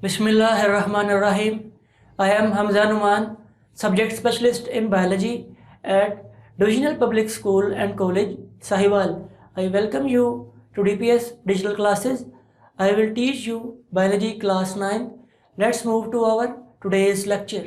Bismillahirrahmanirrahim. I am Hamza Numan, subject specialist in biology at Divisional Public School and College, Sahiwal. I welcome you to DPS Digital Classes. I will teach you biology class 9. Let's move to our today's lecture.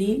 3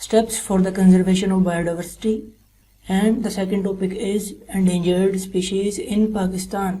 Steps for the conservation of biodiversity and the second topic is endangered species in Pakistan.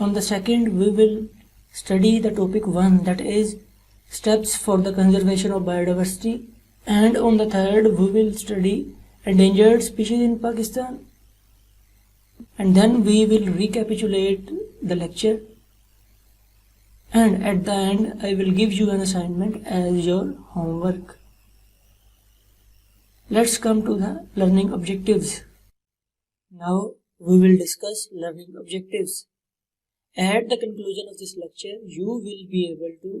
On the second we will study the topic 1, that is steps for the conservation of biodiversity, and on the third we will study endangered species in Pakistan, and then we will recapitulate the lecture, and at the end I will give you an assignment as your homework. Let's come to the learning objectives. Now we will discuss learning objectives. At the conclusion of this lecture you will be able to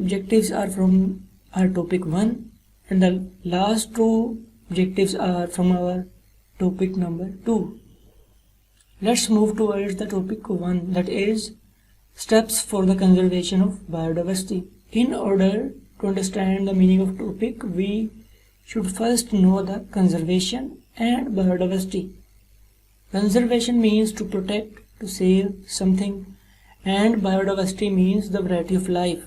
objectives are from our topic 1 and the last 2 objectives are from our topic number 2. Let's move towards the topic 1, that is steps for the conservation of biodiversity. In order to understand the meaning of topic, we should first know the conservation and biodiversity. Conservation means to protect, to save something, and biodiversity means the variety of life.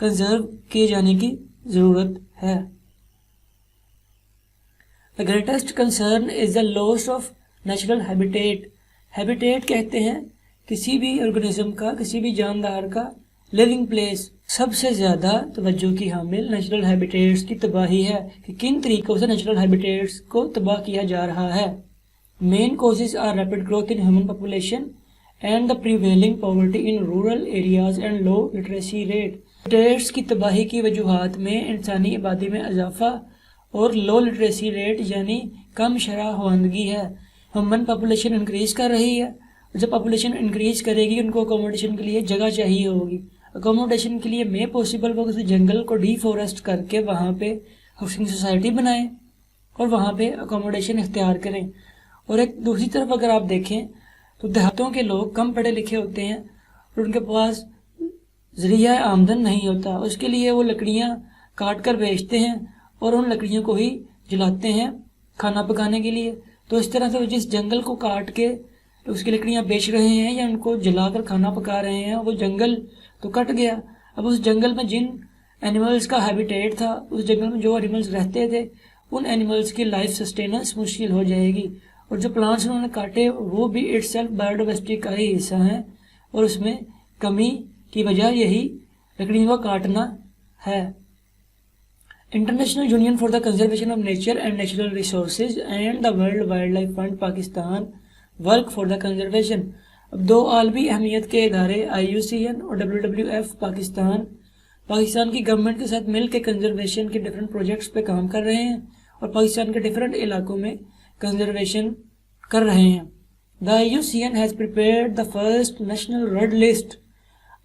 Conserve کیے جانے کی ضرورت ہے۔ The greatest concern is the loss of natural habitat. Habitat کہتے ہیں کسی بھی organism کا، کسی بھی جاندار کا living place۔ سب سے زیادہ توجہ کی حامل نیچرل ہیبیٹیٹس کی تباہی ہے کہ کن طریقوں سے نیچرل ہیبیٹیٹس کو تباہ کیا جا رہا ہے۔ Main causes are rapid growth in human population and the prevailing poverty in rural areas and low literacy rate. Habitats کی تباہی کی وجوہات میں انسانی آبادی میں اضافہ اور لو لٹریسی ریٹ یعنی کم شرح خواندگی ہے۔ ہیومن پاپولیشن انکریز کر رہی ہے، اور جب پاپولیشن انکریز کرے گی ان کو اکوموڈیشن کے لیے جگہ چاہیے ہوگی۔ اکوموڈیشن کے لیے میں پاسبل وہ کسی جنگل کو ڈی فورسٹ کر کے وہاں پہ ہاؤسنگ سوسائٹی بنائیں اور وہاں پہ اکوموڈیشن اختیار کریں۔ اور ایک دوسری طرف اگر آپ دیکھیں تو دیہاتوں کے لوگ کم پڑھے لکھے ہوتے ہیں اور ان کے پاس ذریعہ آمدن نہیں ہوتا، اس کے لیے وہ لکڑیاں کاٹ کر بیچتے ہیں اور ان لکڑیوں کو ہی جلاتے ہیں کھانا پکانے کے لیے۔ تو اس طرح سے جس جنگل کو کاٹ کے اس کی لکڑیاں بیچ رہے ہیں یا ان کو جلا کر کھانا پکا رہے ہیں، وہ جنگل تو کٹ گیا۔ اب اس جنگل میں جن اینیملز کا ہیبیٹیٹ تھا، اس جنگل میں جو اینیملز رہتے تھے، ان اینیملز کی لائف سسٹیننس مشکل ہو جائے گی، اور جو پلانٹس انہوں نے کاٹے وہ بھی اٹ سیلف بایوڈائیورسٹی کا ہی حصہ ہیں، اور اس میں کمی کی وجہ یہی لکڑیوں کا کاٹنا ہے۔ International union for the conservation of nature and natural resources and the world wild life fund Pakistan work for the conservation. اب دو عالمی اہمیت کے ادارے IUCN اور WWF پاکستان کی گورنمنٹ کے ساتھ مل کے کنزرویشن کے ڈفرینٹ پروجیکٹس پہ کام کر رہے ہیں اور پاکستان کے ڈفرینٹ علاقوں میں کنزرویشن کر رہے ہیں۔ دا IUCN has prepared the first national red list۔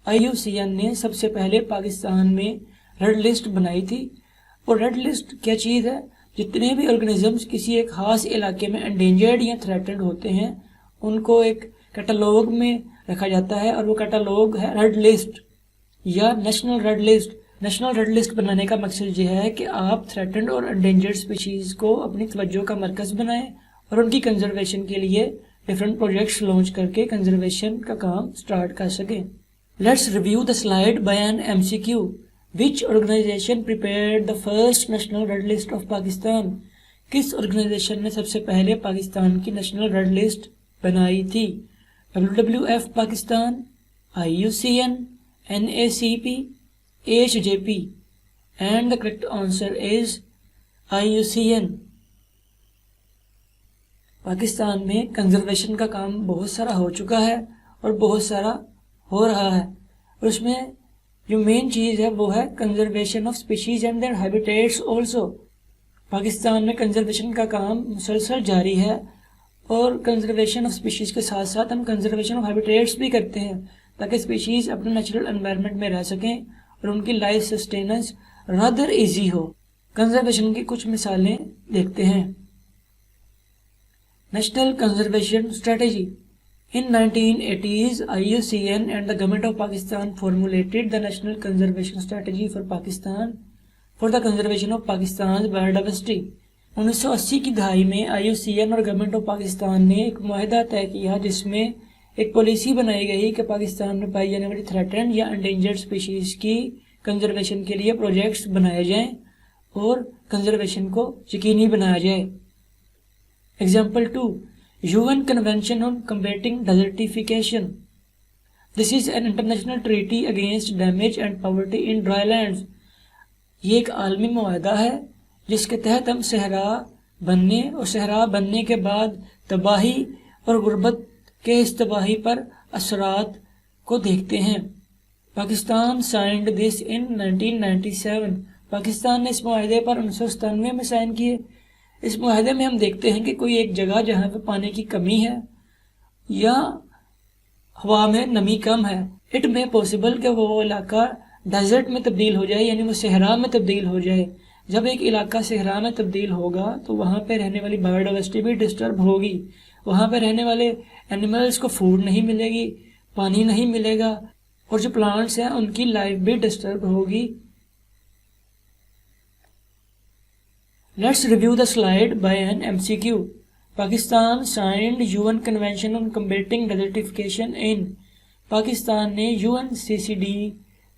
IUCN نے سب سے پہلے پاکستان میں ریڈ لسٹ بنائی تھی، اور ریڈ لسٹ کیا چیز ہے؟ جتنے بھی آرگنزمز کسی ایک خاص علاقے میں انڈینجرڈ یا تھریٹنڈ ہوتے ہیں ان کو ایک کیٹالوگ میں رکھا جاتا ہے، اور وہ کیٹالوگ ہے ریڈ لسٹ یا national red list. National red list بنانے کا مقصد یہ ہے کہ آپ تھریٹنڈ اور انڈینجرڈ اسپیشیز کو اپنی توجہ کا مرکز بنائیں اور ان کی کنزرویشن کے لیے ڈفرینٹ پروجیکٹس لانچ کر کے کنزرویشن کا کام سٹارٹ کر سکیں۔ Let's review the slide by an MCQ۔ Which organization prepared the first national red list of Pakistan؟ کس آرگنائزیشن نے سب سے پہلے پاکستان کی نیشنل ریڈ لسٹ بنائی تھی؟ WWF Pakistan, IUCN، NACP، HJP، and the correct answer is IUCN۔ Pakistan میں conservation کا کام بہت سارا ہو چکا ہے اور بہت سارا ہو رہا ہے، اور اس میں جو مین چیز ہے وہ ہے conservation of species and their habitats also. Pakistan میں کنزرویشن کا کام مسلسل جاری ہے، اور کنزرویشن آف اسپیشیز کے ساتھ ساتھ ہم کنزرویشن آف ہیبیٹیٹس بھی کرتے ہیں تاکہ اسپیشیز اپنے نیچرل انوائرمنٹ میں رہ سکیں اور ان کی لائف سسٹیننس رادر ایزی ہو۔ کنزرویشن کی کچھ مثالیں دیکھتے ہیں۔ National conservation strategy. In 1980s, IUCN and the Government of Pakistan formulated the National Conservation Strategy for Pakistan for the conservation of Pakistan's biodiversity۔ 1980 کی دہائی میں IUCN اور گورنمنٹ آف پاکستان نے ایک معاہدہ طے کیا جس میں ایک پالیسی بنائی گئی کہ پاکستان میں پائی جانے والی تھریٹنڈ یا انڈینجرڈ اسپیشیز کی کنزرویشن کے لیے پروجیکٹس بنائے جائیں اور کنزرویشن کو یقینی بنایا جائے۔ Example 2، UN Convention on Combating Desertification۔ This is an international treaty against damage and poverty in dry lands۔ یہ ایک عالمی معاہدہ ہے جس کے تحت ہم صحرا بننے اور صحرا بننے کے بعد تباہی اور غربت کے اس تباہی پر اثرات کو دیکھتے ہیں۔ Pakistan signed this in 1997۔ Pakistan نے اس معاہدے پر 1997 میں سائن کیے۔ اس معاہدے میں ہم دیکھتے ہیں کہ کوئی ایک جگہ جہاں پہ پانی کی کمی ہے یا ہوا میں نمی کم ہے، اٹ میں پاسبل کہ وہ علاقہ ڈیزرٹ میں تبدیل ہو جائے، یعنی وہ صحرا میں تبدیل ہو جائے۔ جب ایک علاقہ صحرا میں تبدیل ہوگا تو وہاں پہ رہنے والی بایوڈائیورسٹی بھی ڈسٹرب ہوگی، وہاں پہ رہنے والے اینیملز کو فوڈ نہیں ملے گی، پانی نہیں ملے گا، اور جو پلانٹس ہیں ان کی لائف بھی ڈسٹرب ہوگی۔ Let's review the slide by an MCQ۔ Pakistan signed UN Convention on Combating Desertification in۔ Pakistan نے UNCCD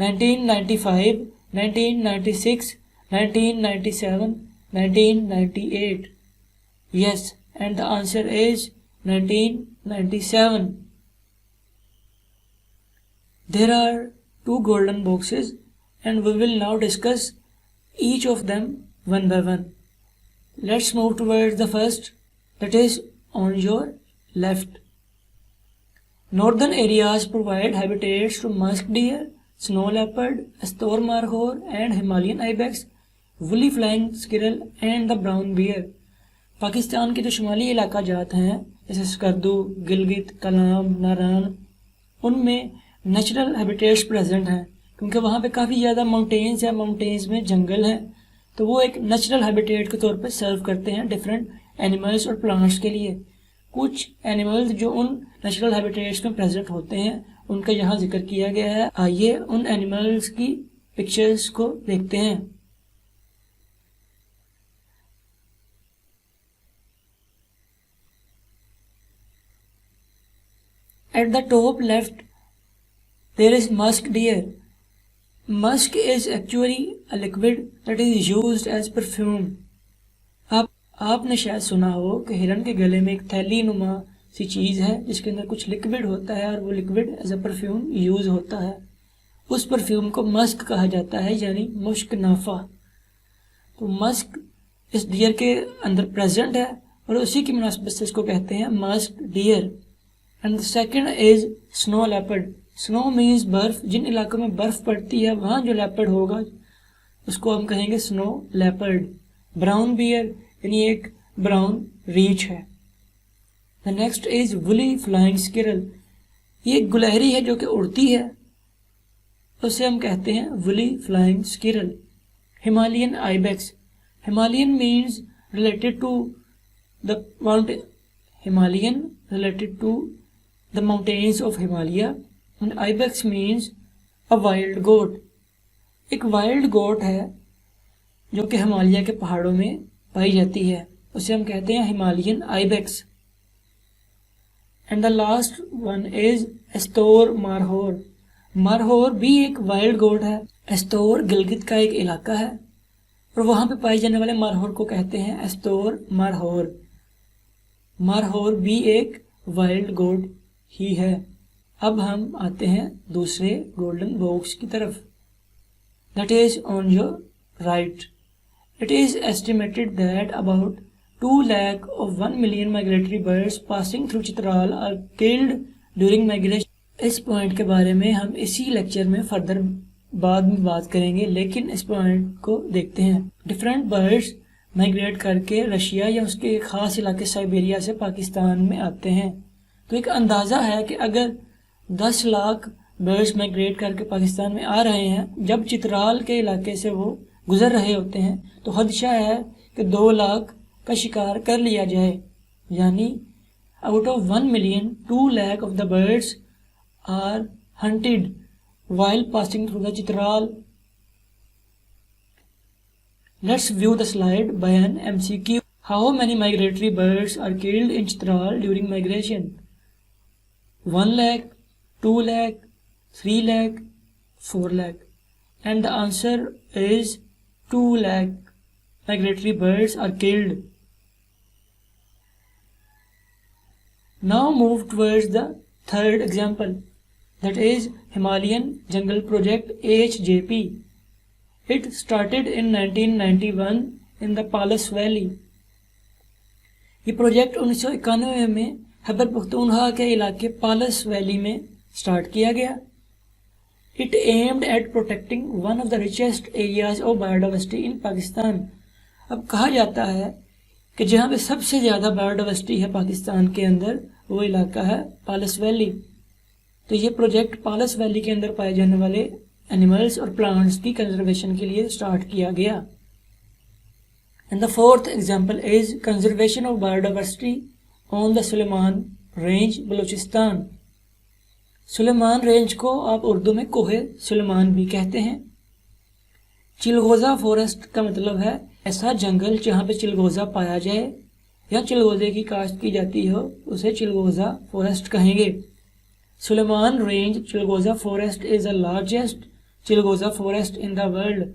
1995, 1996, 1997, 1998. Yes, and the answer is 1997. There are 2 golden boxes and we will now discuss each of them one by one. Let's move towards the first, that is on your left. Northern areas provide habitats to musk deer, snow leopard, Astor markhor and Himalayan ibex, woolly flying squirrel and the brown bear. Pakistan کے جو شمالی علاقہ جات ہیں جیسے سکردو، گلگت، کلام، ناران، ان میں natural habitats present ہیں کیونکہ وہاں پہ کافی زیادہ ماؤنٹینز ہیں، ماؤنٹینز میں جنگل ہیں، تو وہ ایک نیچرل ہیبیٹیٹ کے طور پہ سرو کرتے ہیں ڈفرینٹ اینیملز اور پلانٹس کے لیے. کچھ اینیملز جو ان نیچرل ہیبیٹیٹس میں پریزنٹ ہوتے ہیں ان کا یہاں ذکر کیا گیا ہے. آئیے ان اینیملز کی پکچرز کو دیکھتے ہیں. At the top left, there is musk deer. Musk is actually a liquid that is used as perfume. آپ نے شاید سنا ہو کہ ہرن کے گلے میں ایک تھیلی نما سی چیز ہے جس کے اندر کچھ لکوڈ ہوتا ہے اور وہ liquid as a perfume use ہوتا ہے. اس پرفیوم کو مسک کہا جاتا ہے یعنی مشک نافہ. تو مسک اس ڈیئر کے اندر پریزنٹ ہے اور اسی کی مناسبت سے اس کو کہتے ہیں musk deer. And the second is snow leopard. Snow means برف. جن علاقوں میں برف پڑتی ہے وہاں جو لیپرڈ ہوگا اس کو ہم کہیں گے snow leopard. براؤن بیئر یعنی ایک براؤن ریچھ ہے. The next is woolly flying squirrel. یہ ایک گلہری ہے جو کہ اڑتی ہے، اسے ہم کہتے ہیں woolly flying squirrel. Himalayan ibex. Himalayan means related to the mountain. Himalayan related to the mountains of Himalaya, and ibex means a wild goat. ایک wild goat ہے جو کہ ہمالیہ کے پہاڑوں میں پائی جاتی ہے، اسے ہم کہتے ہیں Himalayan ibex. And the last one is Astor markhor. markhor بھی ایک wild goat ہے. Astor گلگت کا ایک علاقہ ہے اور وہاں پہ پائی جانے والے markhor کو کہتے ہیں Astor markhor. markhor بھی ایک وائلڈ گوٹ ہی ہے. اب ہم آتے ہیں دوسرے گولڈن باکس کی طرف. That is on your right. It is estimated that about 2 lakh of 1 million migratory birds passing through Chitral are killed during migration. اس پوائنٹ کے بارے میں ہم اسی لیکچر میں فردر بعد میں بات کریں گے، لیکن اس پوائنٹ کو دیکھتے ہیں. ڈفرینٹ برڈس مائگریٹ کر کے رشیا یا اس کے ایک خاص علاقے سائبیریا سے پاکستان میں آتے ہیں. تو ایک اندازہ ہے کہ اگر 10 لاکھ برڈز مائگریٹ کر کے پاکستان میں آ رہے ہیں، جب چترال کے علاقے سے وہ گزر رہے ہوتے ہیں تو خدشہ ہے کہ 2 لاکھ کا شکار کر لیا جائے. یعنی out of 1 million, 2 lakh of the birds are hunted while passing through the Chitral. Let's view the slide by an MCQ. How many migratory birds are killed in Chitral during migration? 1 lakh, 2 lakh, 3 lakh, 4 lakh. And the answer is 2 lakh migratory birds are killed. Now move towards the third example, that is Himalayan Jungle Project HJP. It started in 1991 in the Pallas Valley. یہ project 1991 میں خیبر پختونخوا کے علاقے پالس valley میں start کیا گیا. It aimed at protecting one of the richest areas of biodiversity in Pakistan. اب کہا جاتا ہے کہ جہاں پہ سب سے زیادہ بایوڈائیورسٹی ہے پاکستان کے اندر وہ علاقہ ہے پالس ویلی. تو یہ پروجیکٹ پالس ویلی کے اندر پائے جانے والے اینیملز اور پلانٹس کی کنزرویشن کے لیے سٹارٹ کیا گیا. And the fourth example is conservation of biodiversity on the Suleiman Range, Balochistan. Suleiman range کو آپ اردو میں کوہ سلیمان بھی کہتے ہیں. چلغوزہ فورسٹ کا مطلب ہے ایسا جنگل جہاں پہ چلغوزہ پایا جائے یا چلغوزے کی کاشت کی جاتی ہو، اسے چلغوزہ فورسٹ کہیں گے. Suleiman Range Chilgoza Forest is the largest Chilgoza forest in the world.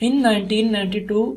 In 1992,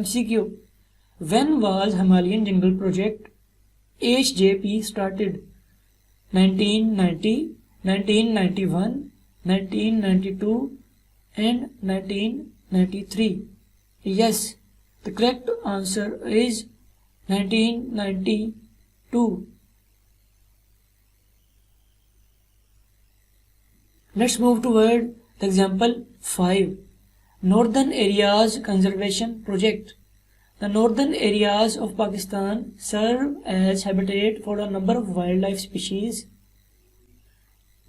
MCQ. When was Himalayan Jungle Project HJP started? 1990, 1991, 1992 and 1993. Yes, the correct answer is 1992. Let's move toward the example 5. Northern Areas Conservation Project. The northern areas of Pakistan serve as habitat for a number of wildlife species.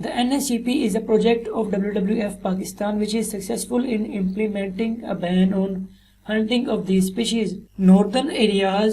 The NSCP is a project of WWF Pakistan which is successful in implementing a ban on hunting of these species. Northern areas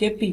KP.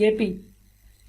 KP.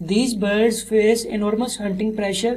These birds face enormous hunting pressure.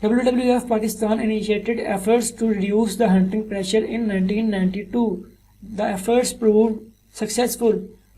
WWF Pakistan initiated efforts to reduce the hunting pressure in 1992. The efforts proved successful.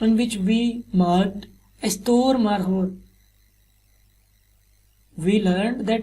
in which we marked Astor Marhor. We learned that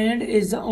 and is the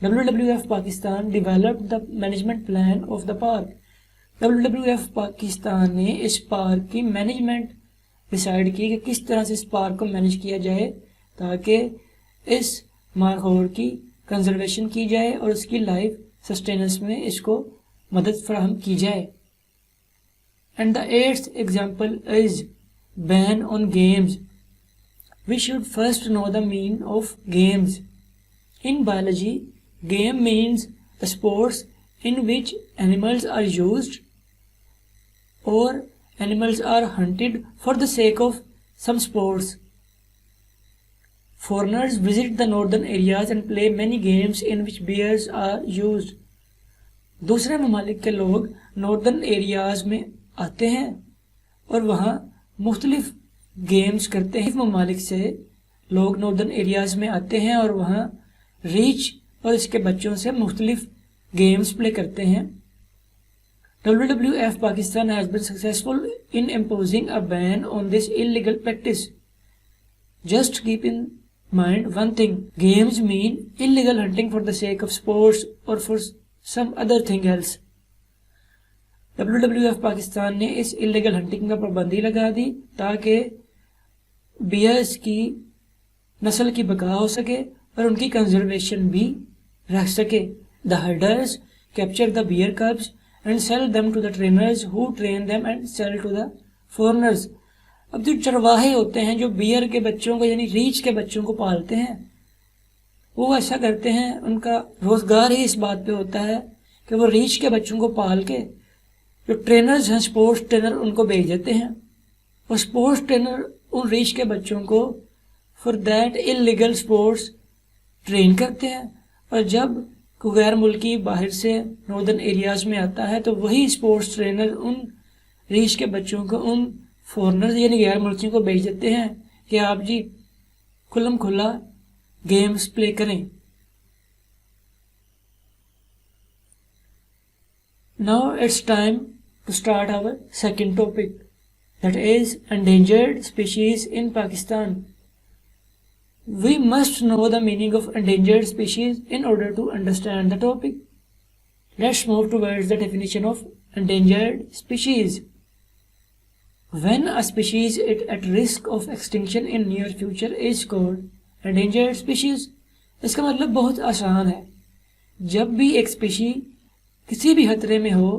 WWF Pakistan developed the management plan of the park. WWF Pakistan نے اس park کی management decide کی کہ کس طرح سے اس park کو manage کیا جائے تاکہ اس ماحول کی کنزرویشن کی جائے اور اس کی لائف سسٹیننس میں اس کو مدد فراہم کی جائے. And the 8th example is ban on games. We should first know the meaning of games. In biology, game means the sports in which animals are used or animals are hunted for the sake of some sports. Foreigners visit the northern areas and play many games in which bears are used. دوسرے ممالک کے لوگ northern areas میں آتے ہیں اور وہاں مختلف گیمز کرتے ہیں. ممالک سے لوگ ناردرن ایریاز میں آتے ہیں اور وہاں ریچ اور اس کے بچوں سے مختلف گیمز پلے کرتے ہیں. WWF Pakistan has been successful in imposing a ban on this illegal practice. Just keep in mind one thing. Games mean illegal hunting for the sake of sports or for some other thing else. WWF Pakistan نے اس illegal hunting کا پابندی لگا دی تاکہ bears کی نسل کی بقا ہو سکے اور ان کی کنزرویشن بھی رہ سکے. The herders capture the bear cubs and sell them to the trainers who train them and sell to the foreigners. اب جو چرواہے ہوتے ہیں جو بیئر کے بچوں کو یعنی ریچھ کے بچوں کو پالتے ہیں وہ ایسا کرتے ہیں, ان کا روزگار ہی اس بات پہ ہوتا ہے کہ وہ ریچھ کے بچوں کو پال کے جو ٹرینرز ہیں سپورٹس ٹرینر ان کو بھیج دیتے ہیں اور سپورٹس ٹرینر ان ریچھ کے بچوں کو for that illegal sports train کرتے ہیں. اور جب کوئی غیر ملکی باہر سے ناردرن ایریاز میں آتا ہے تو وہی سپورٹس ٹرینر ان ریچھ کے بچوں کو ان فورنرز یعنی غیر ملکیوں کو بھیج دیتے ہیں کہ آپ جی کھلم کھلا گیمز پلے کریں. Now it's time to start our second topic, that is endangered species in Pakistan. We must know the meaning of endangered species in order to understand the topic. Let's move towards the definition of endangered species. When a species is at risk of extinction in near future is called endangered species. اس کا مطلب بہت آسان ہے. جب بھی ایک species کسی بھی خطرے میں ہو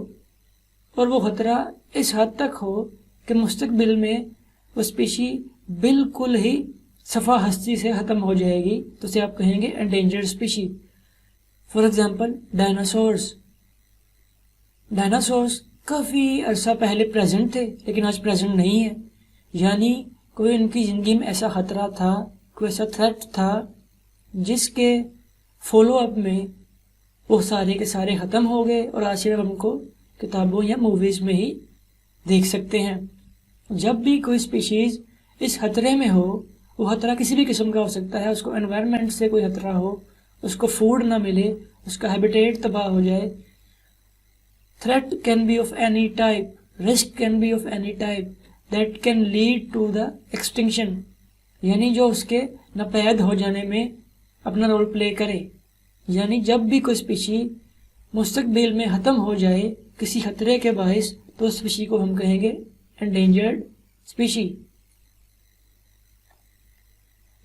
اور وہ خطرہ اس حد تک ہو کہ مستقبل میں وہ اسپیشی بالکل ہی صفا ہستی سے ختم ہو جائے گی تو اسے آپ کہیں گے endangered species. For example dinosaurs کافی عرصہ پہلے پریزنٹ تھے لیکن آج پریزنٹ نہیں ہے, یعنی کوئی ان کی زندگی میں ایسا خطرہ تھا, کوئی ایسا تھریٹ تھا جس کے فالو اپ میں وہ سارے کے سارے ختم ہو گئے اور آج صرف ہم کو کتابوں یا موویز میں ہی دیکھ سکتے ہیں. جب بھی کوئی اسپیشیز اس خطرے میں ہو, وہ خطرہ کسی بھی قسم کا ہو سکتا ہے, اس کو انوائرمنٹ سے کوئی خطرہ ہو, اس کو فوڈ نہ ملے, اس کا ہیبیٹیٹ تباہ ہو جائے. Threat can be of any type, risk can be of any type that can lead to the extinction, یعنی جو اس کے ناپید ہو جانے میں اپنا رول پلے کرے. یعنی جب بھی کوئی اسپیشی مستقبل میں ختم ہو جائے کسی خطرے کے باعث تو اس اسپیشی کو ہم کہیں گے endangered species.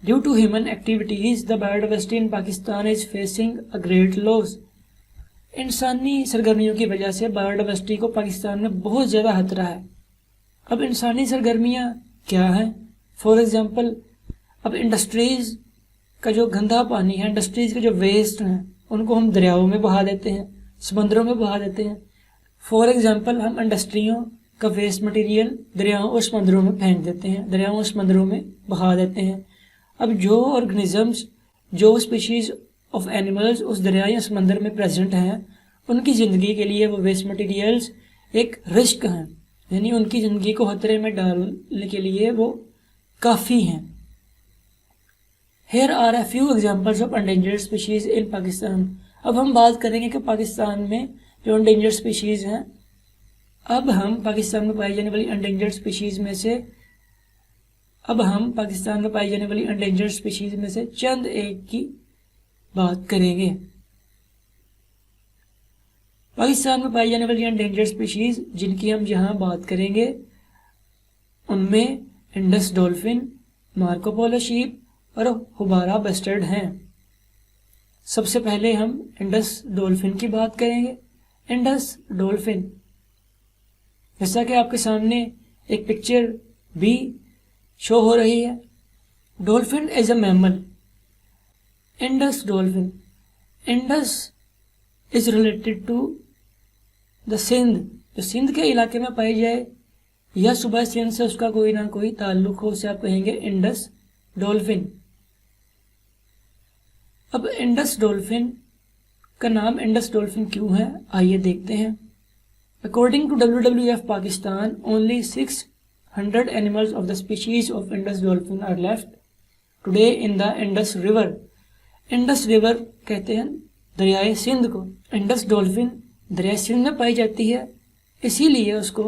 Due to human activities, the biodiversity in Pakistan is facing a great loss. انسانی سرگرمیوں کی وجہ سے بایوڈائیورسٹی کو پاکستان میں بہت زیادہ خطرہ ہے. اب انسانی سرگرمیاں کیا ہیں؟ فار ایگزامپل اب انڈسٹریز کا جو گندا پانی ہے, انڈسٹریز کے جو ویسٹ ہیں ان کو ہم دریاؤں میں بہا دیتے ہیں, سمندروں میں بہا دیتے ہیں. فار ایگزامپل ہم انڈسٹریوں کا ویسٹ مٹیریل دریاؤں اور سمندروں میں پھینک دیتے ہیں, دریاؤں اور سمندروں میں بہا دیتے ہیں. اب جو آرگنیزمز, جو اسپیشیز آف اینیملز اس دریا یا سمندر میں پریزنٹ ہیں ان کی زندگی کے لیے وہ ویسٹ مٹیریلز ایک رسک ہیں, یعنی ان کی زندگی کو خطرے میں ڈالنے کے لیے وہ کافی ہیں. Here are a few examples of endangered species in Pakistan. اب ہم بات کریں گے کہ پاکستان میں جو endangered species ہیں, اب ہم پاکستان میں پائی جانے والی endangered species میں سے چند ایک کی بات کریں گے. پاکستان میں پائی جانے والی انڈینجرڈ اسپیشیز جن کی ہم یہاں بات کریں گے ان میں Indus dolphin, Marco Polo shape اور ہوبارا بسٹرڈ ہیں۔ سب سے پہلے ہم انڈس ڈولفن کی بات کریں گے۔ انڈس ڈولفن، جیسا کہ آپ کے سامنے ایک پکچر بھی شو ہو رہی ہے، dolphin is a mammal. Indus dolphin, Indus is related to the Sindh, جو سندھ کے علاقے میں پائی جائے یا صوبہ سندھ سے اس کا کوئی نہ کوئی تعلق ہو، اسے آپ کہیں گے انڈس ڈولفن۔ اب انڈس ڈولفن کا نام انڈس ڈولفن کیوں ہے، آئیے دیکھتے ہیں۔ According to WWF Pakistan, only 600 animals of the species of Indus dolphin are left today in the Indus River. Indus River کہتے ہیں دریائے سندھ کو۔ انڈس ڈولفن دریائے سندھ میں پائی جاتی ہے، اسی لیے اس کو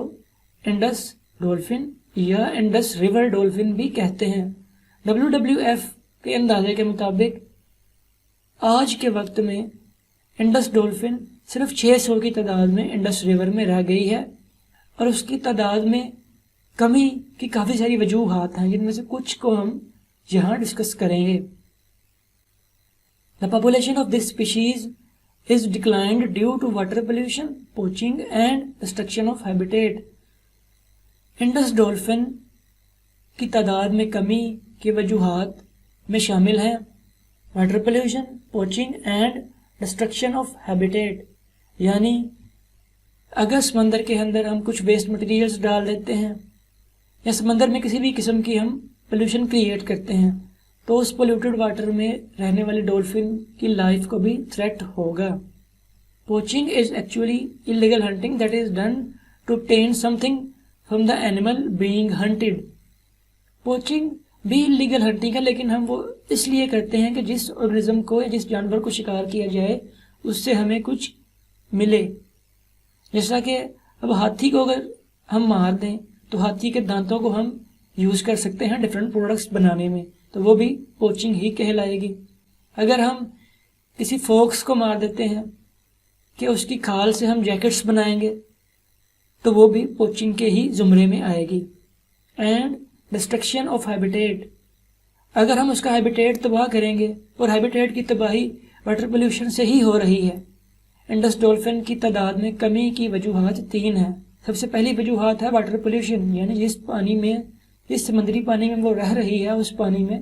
انڈس ڈولفن یا انڈس ریور ڈولفن بھی کہتے ہیں۔ WWF کے اندازے کے مطابق آج کے وقت میں انڈس ڈولفن صرف 600 کی تعداد میں انڈس ریور میں رہ گئی ہے، اور اس کی تعداد میں کمی کی کافی ساری وجوہات ہیں، جن میں سے کچھ کو ہم یہاں ڈسکس کریں گے۔ The population of this species is declined due to water pollution, poaching and destruction of habitat. Indus dolphin کی تعداد میں کمی کی وجوہات میں شامل ہیں water pollution, poaching and destruction of habitat, یعنی اگر سمندر کے اندر ہم کچھ ویسٹ مٹیریلز ڈال دیتے ہیں یا سمندر میں کسی بھی قسم کی ہم پولیوشن کریٹ کرتے ہیں تو اس پولیوٹڈ واٹر میں رہنے والے ڈولفن کی لائف کو بھی تھریٹ ہوگا۔ Poaching is actually illegal hunting that is done to obtain something from the animal being hunted. پوچنگ بھی illegal hunting ہے، لیکن ہم وہ اس لیے کرتے ہیں کہ جس آرگنزم کو یا جس جانور کو شکار کیا جائے اس سے ہمیں کچھ ملے۔ جیسا کہ اب ہاتھی کو اگر ہم مار دیں تو ہاتھی کے دانتوں کو ہم یوز کر سکتے ہیں ڈفرینٹ پروڈکٹس بنانے میں، تو وہ بھی پوچنگ ہی کہلائے گی۔ اگر ہم کسی فوکس کو مار دیتے ہیں کہ اس کی کھال سے ہم جیکٹس بنائیں گے تو وہ بھی پوچنگ کے ہی زمرے میں آئے گی۔ اینڈ ڈسٹرکشن آف ہیبیٹیٹ، اگر ہم اس کا ہیبیٹیٹ تباہ کریں گے، اور ہیبیٹیٹ کی تباہی واٹر پولیوشن سے ہی ہو رہی ہے۔ انڈس ڈولفن کی تعداد میں کمی کی وجوہات 3 ہیں۔ سب سے پہلی وجوہات ہے واٹر پولیوشن، یعنی جس سمندری پانی میں وہ رہ رہی ہے اس پانی میں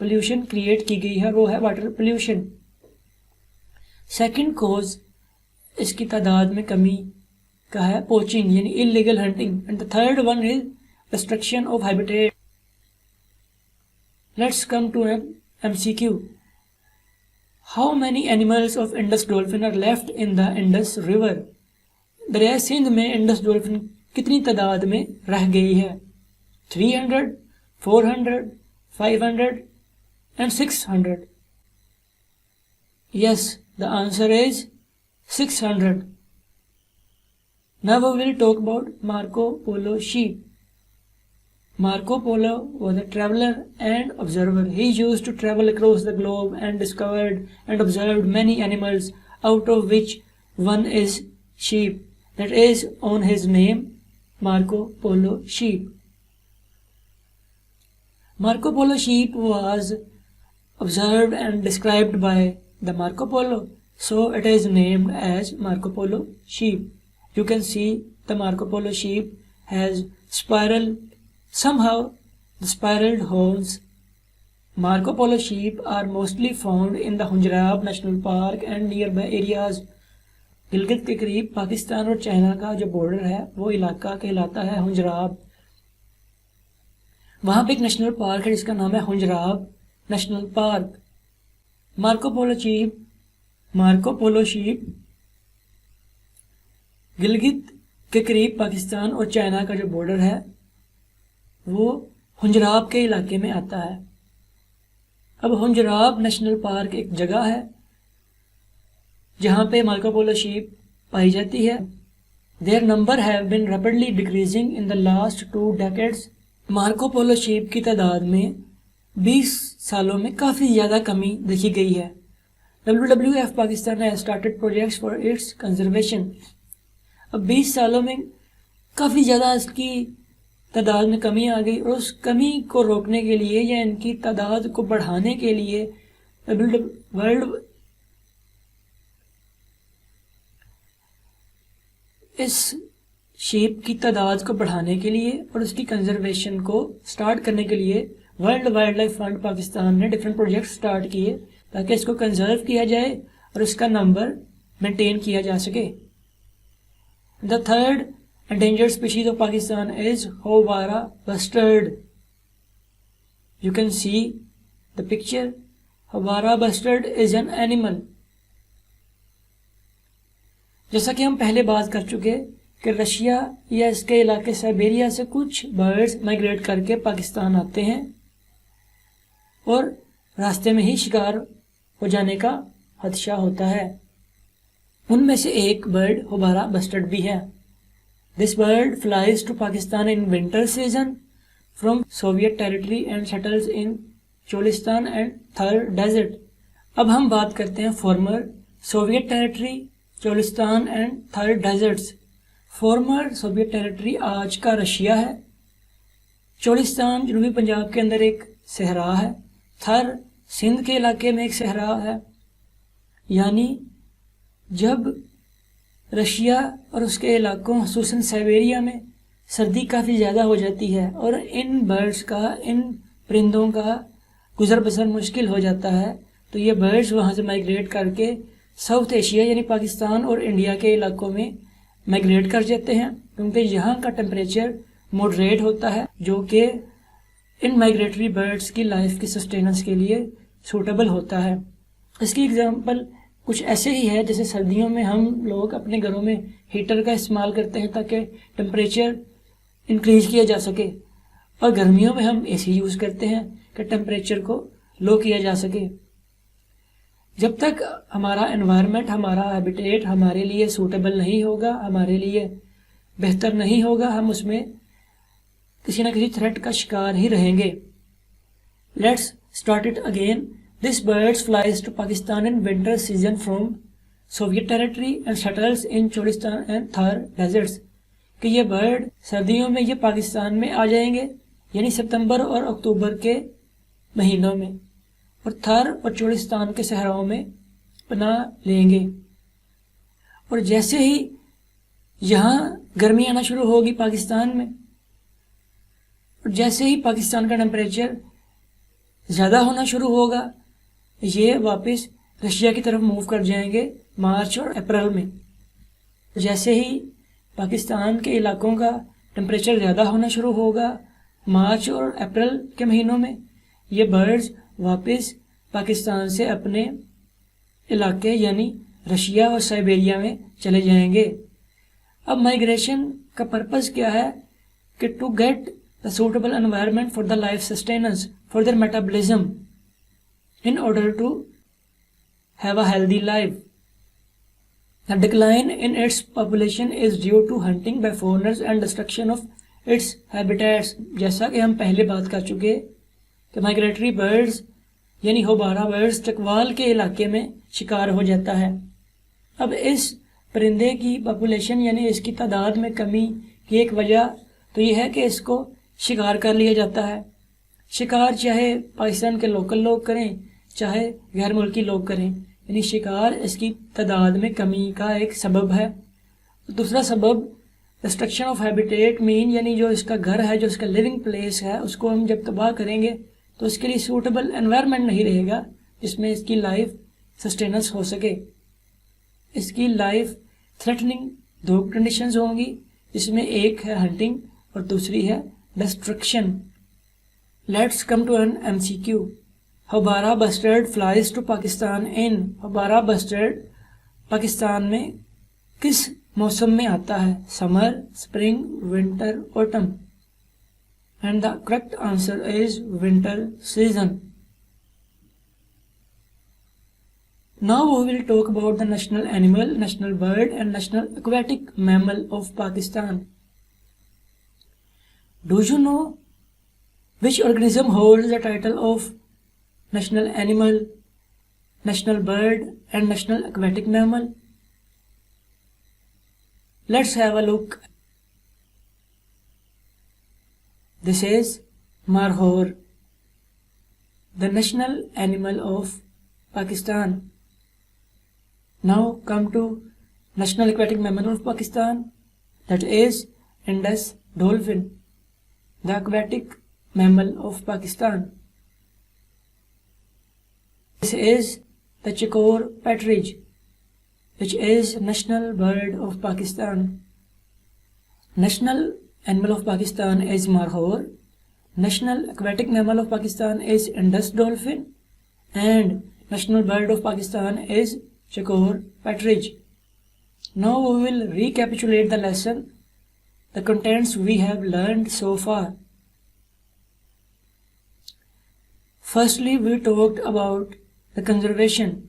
پولیوشن کریٹ کی گئی ہے، وہ ہے واٹر پولیوشن۔ سیکنڈ کوز اس کی تعداد میں کمی کا ہے پوچنگ یعنی illegal hunting, and the third one is destruction of habitat. Let's come to an MCQ. How many animals of Indus dolphin are left in the Indus River? دریائے سندھ میں Indus dolphin کتنی تعداد میں رہ گئی ہے؟ 300, 400, 500 and 600. Yes, the answer is 600. Now we will talk about Marco Polo sheep. Marco Polo was a traveler and observer. He used to travel across the globe and discovered and observed many animals, out of which one is sheep. That is on his name, Marco Polo sheep. Marco Polo sheep was observed and described by the Marco Polo, so it is named as Marco Polo sheep. You can see the Marco Polo sheep has somehow the spiraled horns. Marco Polo sheep are mostly found in the Hunjarab National Park and nearby areas. Gilgit کے قریب پاکستان اور China کا جو border ہے وہ علاقہ کہلاتا ہے ہنجراب۔ وہاں پہ ایک نیشنل پارک ہے جس کا نام ہے Khunjerab national park. Marco Polo sheep Gilgit کے قریب پاکستان اور چائنا کا جو بارڈر ہے وہ ہنجراب کے علاقے میں آتا ہے۔ اب ہنجراب نیشنل پارک ایک جگہ ہے جہاں پہ مارکو پولو شیپ پائی جاتی ہے۔ Their number have been rapidly decreasing in the last 2 decades. Marco Polo shape کی تعداد میں 20 سالوں میں کافی زیادہ کمی دیکھی گئی ہے۔ WWF Pakistan has started projects for its conservation. اب 20 سالوں میں کافی زیادہ اس کی تعداد میں کمی آ گئی، اور اس کمی کو روکنے کے لیے یا ان کی تعداد کو بڑھانے کے لیے ورلڈ اس شیپ کی تعداد کو بڑھانے کے لیے اور اس کی کنزرویشن کو سٹارٹ کرنے کے لیے world wild life fund Pakistan نے ڈفرینٹ پروجیکٹ سٹارٹ کیے تاکہ اس کو کنزرو کیا جائے اور اس کا نمبر مینٹین کیا جا سکے. The third endangered species of Pakistan is Howara bustard. You can see the picture. Howara bustard is an animal. جیسا کہ ہم پہلے بات کر چکے کہ رشیا یا اس کے علاقے سائبیریا سے کچھ برڈز مائگریٹ کر کے پاکستان آتے ہیں اور راستے میں ہی شکار ہو جانے کا خدشہ ہوتا ہے. ان میں سے ایک برڈ ہوبارا بسٹرڈ بھی ہے. This bird flies to Pakistan in winter season from Soviet territory and settles in Cholistan and Thar desert. اب ہم بات کرتے ہیں former Soviet territory, Cholistan and Thar deserts. Former Soviet territory آج کا رشیا ہے، چولستان جنوبی پنجاب کے اندر ایک صحرا ہے، تھر سندھ کے علاقے میں ایک صحرا ہے. یعنی جب رشیا اور اس کے علاقوں خصوصاً سائبیریا میں سردی کافی زیادہ ہو جاتی ہے اور ان برڈز کا، ان پرندوں کا گزر بسر مشکل ہو جاتا ہے، تو یہ برڈز وہاں سے مائگریٹ کر کے ساؤتھ ایشیا یعنی پاکستان اور انڈیا کے علاقوں میں مائگریٹ کر جاتے ہیں، کیونکہ یہاں کا ٹمپریچر ماڈریٹ ہوتا ہے جو کہ ان مائگریٹری برڈز کی لائف کی سسٹیننس کے لیے سوٹیبل ہوتا ہے. اس کی اگزامپل کچھ ایسے ہی ہے جیسے سردیوں میں ہم لوگ اپنے گھروں میں ہیٹر کا استعمال کرتے ہیں تاکہ ٹمپریچر انکریز کیا جا سکے، اور گرمیوں میں ہم اے سی یوز کرتے ہیں کہ ٹمپریچر کو لو کیا جا سکے. جب تک ہمارا انوائرمنٹ، ہمارا ہیبیٹیٹ ہمارے لیے سوٹیبل نہیں ہوگا، ہمارے لیے بہتر نہیں ہوگا، ہم اس میں کسی نہ کسی تھریٹ کا شکار ہی رہیں گے. Let's start it again. This bird flies to Pakistan in winter season from Soviet territory and settles in Cholistan and Thar deserts. کہ یہ برڈ سردیوں میں یہ پاکستان میں آ جائیں گے یعنی ستمبر اور اکتوبر کے مہینوں میں، اور تھر اور چولستان کے صحراؤں میں پناہ لیں گے. اور جیسے ہی یہاں گرمی آنا شروع ہوگی پاکستان میں، اور جیسے ہی پاکستان کا ٹمپریچر زیادہ ہونا شروع ہوگا، یہ واپس رشیا کی طرف موو کر جائیں گے مارچ اور اپریل میں. جیسے ہی پاکستان کے علاقوں کا ٹمپریچر زیادہ ہونا شروع ہوگا مارچ اور اپریل کے مہینوں میں، یہ برڈز واپس پاکستان سے اپنے علاقے یعنی رشیا اور سائبیریا میں چلے جائیں گے. اب مائگریشن کا پرپز کیا ہے کہ to get the suitable environment for the life sustenance for their metabolism in order to have a healthy life. The decline in its population is due to hunting by foreigners and destruction of its habitats. جیسا کہ ہم پہلے بات کر چکے کہ migratory birds یعنی ہوبارا birds Chakwal کے علاقے میں شکار ہو جاتا ہے. اب اس پرندے کی پاپولیشن یعنی اس کی تعداد میں کمی کی ایک وجہ تو یہ ہے کہ اس کو شکار کر لیا جاتا ہے. شکار چاہے پاکستان کے لوکل لوگ کریں چاہے غیر ملکی لوگ کریں، یعنی شکار اس کی تعداد میں کمی کا ایک سبب ہے. دوسرا سبب ڈسٹرکشن آف ہیبیٹیٹ مین، یعنی جو اس کا گھر ہے، جو اس کا لیونگ پلیس ہے، اس کو ہم جب تباہ کریں گے تو اس کے لیے سوٹیبل انوائرمنٹ نہیں رہے گا جس میں اس کی لائف سسٹیننس ہو سکے. اس کی لائف تھریٹننگ دو کنڈیشنز ہوں گی، جس میں ایک ہے ہنٹنگ اور دوسری ہے destruction. Let's come to an MCQ. Houbara bustard flies to Pakistan in. Houbara bustard Pakistan میں کس موسم میں آتا ہے؟ Summer, spring, winter, autumn. And the correct answer is winter season. Now we will talk about the national animal, national bird and national aquatic mammal of Pakistan. Do you know which organism holds the title of national animal, national bird and national aquatic mammal? Let's have a look. This is marhor, the national animal of Pakistan. Now come to national aquatic mammal of Pakistan, that is Indus dolphin, the aquatic mammal of Pakistan. This is the chakor partridge, which is national bird of Pakistan. National animal of Pakistan is marhor, national aquatic mammal of Pakistan is Indus dolphin, and national bird of Pakistan is chakor partridge. Now we will recapitulate the lesson, the contents we have learned so far. Firstly, we talked about the conservation.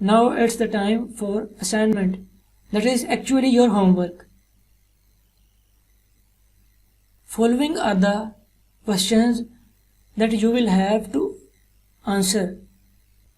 Now it's the time for assignment. That is actually your homework. Following are the questions that you will have to answer.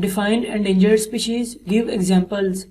Define endangered species. Give examples.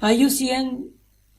IUCN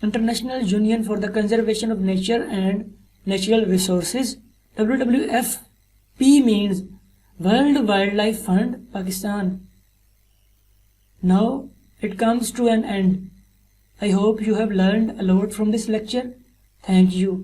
International Union for the Conservation of Nature and Natural Resources. WWF means World Wildlife Fund, Pakistan. Now it comes to an end. I hope you have learned a lot from this lecture. Thank you.